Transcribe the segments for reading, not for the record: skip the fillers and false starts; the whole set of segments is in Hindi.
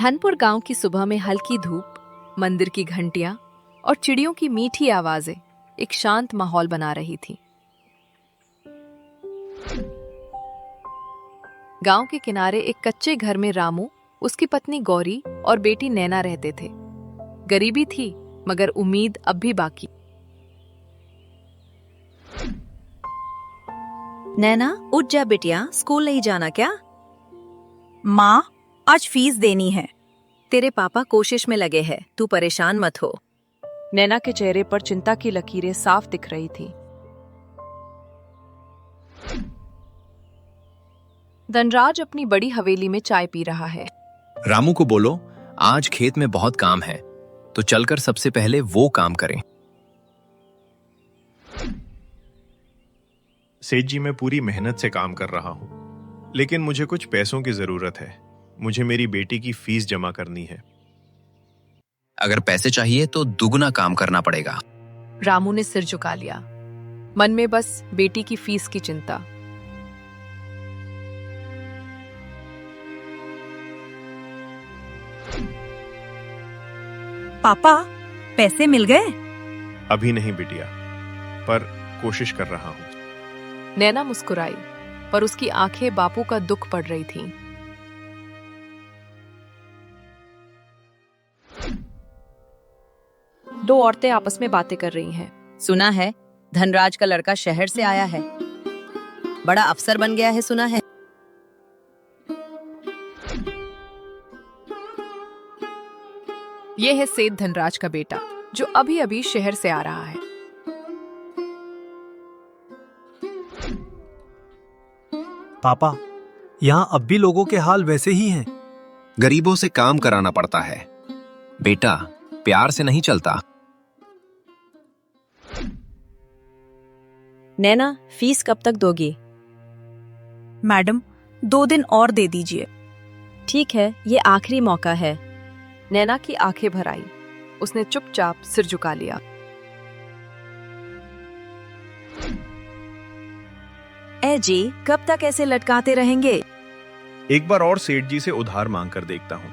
धनपुर गांव की सुबह में हल्की धूप, मंदिर की घंटियां और चिड़ियों की मीठी आवाजें एक शांत माहौल बना रही थी। गांव के किनारे एक कच्चे घर में रामू, उसकी पत्नी गौरी और बेटी नैना रहते थे। गरीबी थी मगर उम्मीद अब भी बाकी। नैना, उठ जा बिटिया, स्कूल नहीं जाना क्या? माँ, आज फीस देनी है। तेरे पापा कोशिश में लगे हैं, तू परेशान मत हो। नैना के चेहरे पर चिंता की लकीरें साफ दिख रही थी। धनराज अपनी बड़ी हवेली में चाय पी रहा है। रामू को बोलो आज खेत में बहुत काम है, तो चलकर सबसे पहले वो काम करें। सेठ जी, मैं पूरी मेहनत से काम कर रहा हूँ, लेकिन मुझे कुछ पैसों की जरूरत है। मुझे मेरी बेटी की फीस जमा करनी है। अगर पैसे चाहिए तो दुगना काम करना पड़ेगा। रामू ने सिर झुका लिया, मन में बस बेटी की फीस की चिंता। पापा, पैसे मिल गए? अभी नहीं बिटिया, पर कोशिश कर रहा हूँ। नैना मुस्कुराई, पर उसकी आंखें बापू का दुख पढ़ रही थीं। दो औरतें आपस में बातें कर रही हैं। सुना है धनराज का लड़का शहर से आया है, बड़ा अफसर बन गया है सुना है। ये है सेठ धनराज का बेटा, जो अभी अभी शहर से आ रहा है। पापा, यहाँ अब भी लोगों के हाल वैसे ही हैं। गरीबों से काम कराना पड़ता है बेटा, प्यार से नहीं चलता। नैना, फीस कब तक दोगी? मैडम, 2 दिन और दे दीजिए। ठीक है, ये आखिरी मौका है। नैना की आंखें भर आई, उसने चुपचाप सिर झुका लिया। ए जी, कब तक ऐसे लटकाते रहेंगे? एक बार और सेठ जी से उधार मांग कर देखता हूँ,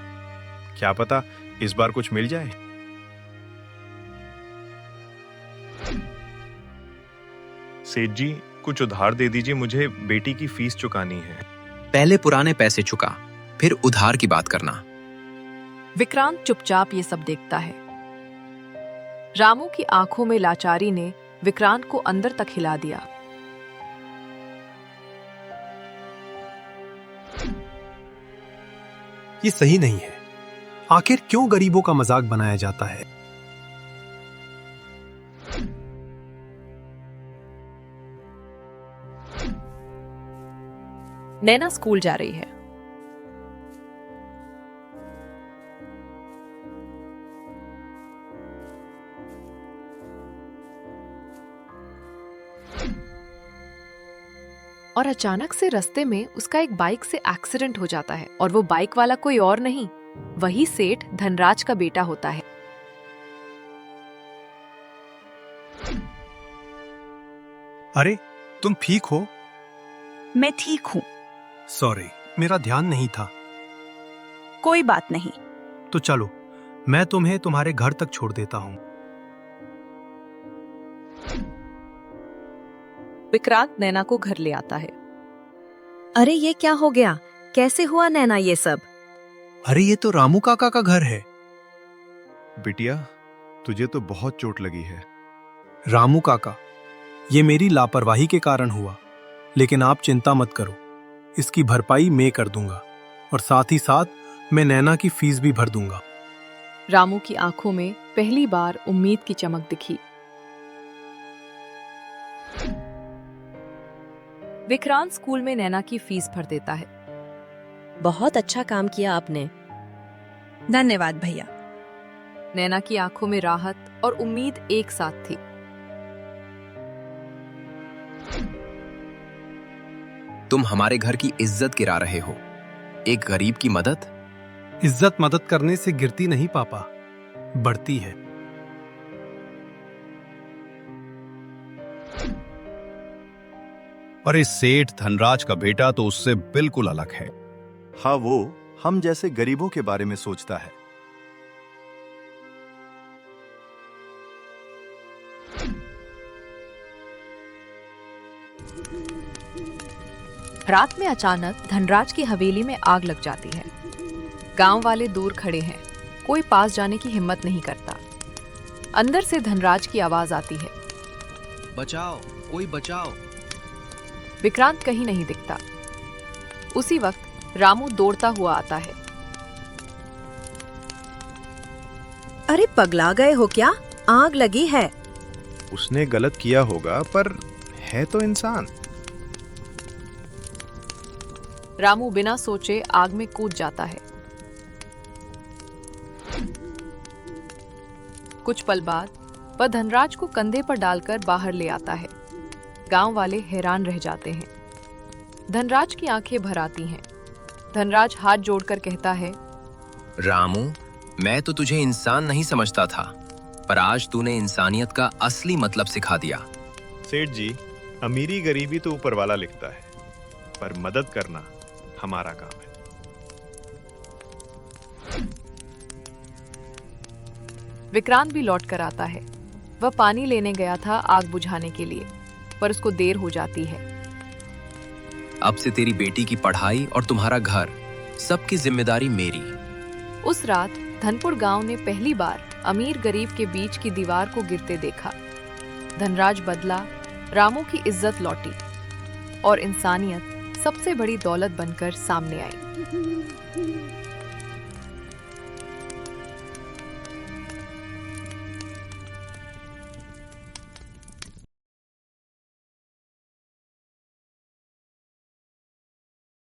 क्या पता इस बार कुछ मिल जाए। सेठ जी, कुछ उधार दे दीजिए, मुझे बेटी की फीस चुकानी है। पहले पुराने पैसे चुका, फिर उधार की बात करना। विक्रांत चुपचाप ये सब देखता है। रामू की आंखों में लाचारी ने विक्रांत को अंदर तक हिला दिया। ये सही नहीं है। आखिर क्यों गरीबों का मजाक बनाया जाता है? नैना स्कूल जा रही है। और अचानक से रास्ते में उसका एक बाइक से एक्सीडेंट हो जाता है, और वो बाइक वाला कोई और नहीं, वही सेठ धनराज का बेटा होता है। अरे, तुम ठीक हो? मैं ठीक हूँ। सॉरी, मेरा ध्यान नहीं था। कोई बात नहीं। तो चलो, मैं तुम्हें तुम्हारे घर तक छोड़ देता हूँ। विक्रांत नैना को घर ले आता है। अरे ये क्या हो गया? कैसे हुआ नैना ये सब? अरे ये तो रामू काका का घर है। बिटिया, तुझे तो बहुत चोट लगी है। रामू काका, ये मेरी लापरवाही के कारण हुआ, लेकिन आप चिंता मत करो, इसकी भरपाई मैं कर दूंगा, और साथ ही साथ मैं नैना की फीस भी भर दूंगा। रामू की आंखों में पहली बार उम्मीद की चमक दिखी। विक्रांत स्कूल में नैना की फीस भर देता है। बहुत अच्छा काम किया आपने। धन्यवाद भैया। नैना की आंखों में राहत और उम्मीद एक साथ थी। तुम हमारे घर की इज्जत गिरा रहे हो। एक गरीब की मदद? इज्जत मदद करने से गिरती नहीं पापा, बढ़ती है। और इस सेठ धनराज का बेटा तो उससे बिल्कुल अलग है। हाँ, वो हम जैसे गरीबों के बारे में सोचता है। रात में अचानक धनराज की हवेली में आग लग जाती है। गांव वाले दूर खड़े हैं, कोई पास जाने की हिम्मत नहीं करता। अंदर से धनराज की आवाज आती है, बचाओ, कोई बचाओ। विक्रांत कहीं नहीं दिखता। उसी वक्त रामू दौड़ता हुआ आता है। अरे पगला गए हो क्या? आग लगी है। उसने गलत किया होगा, पर है तो इंसान। रामू बिना सोचे आग में कूद जाता है। कुछ पल बाद वह धनराज को कंधे पर डालकर बाहर ले आता है। गांव वाले हैरान रह जाते हैं। धनराज की आंखें भर आती हैं। धनराज हाथ जोड़कर कहता है, रामू, मैं तो तुझे इंसान नहीं समझता था, पर आज तूने इंसानियत का असली मतलब सिखा दिया। सेठ जी, अमीरी गरीबी तो ऊपर वाला लिखता है, पर मदद करना हमारा काम है। विक्रांत भी लौट कर आता है। वह पानी लेने गया था आग बुझाने के लिए, पर उसको देर हो जाती है। अब से तेरी बेटी की पढ़ाई और तुम्हारा घर, सबकी जिम्मेदारी मेरी। उस रात धनपुर गांव ने पहली बार अमीर गरीब के बीच की दीवार को गिरते देखा। धनराज बदला, रामू की इज्जत लौटी और इंसानियत सबसे बड़ी दौलत बनकर सामने आई।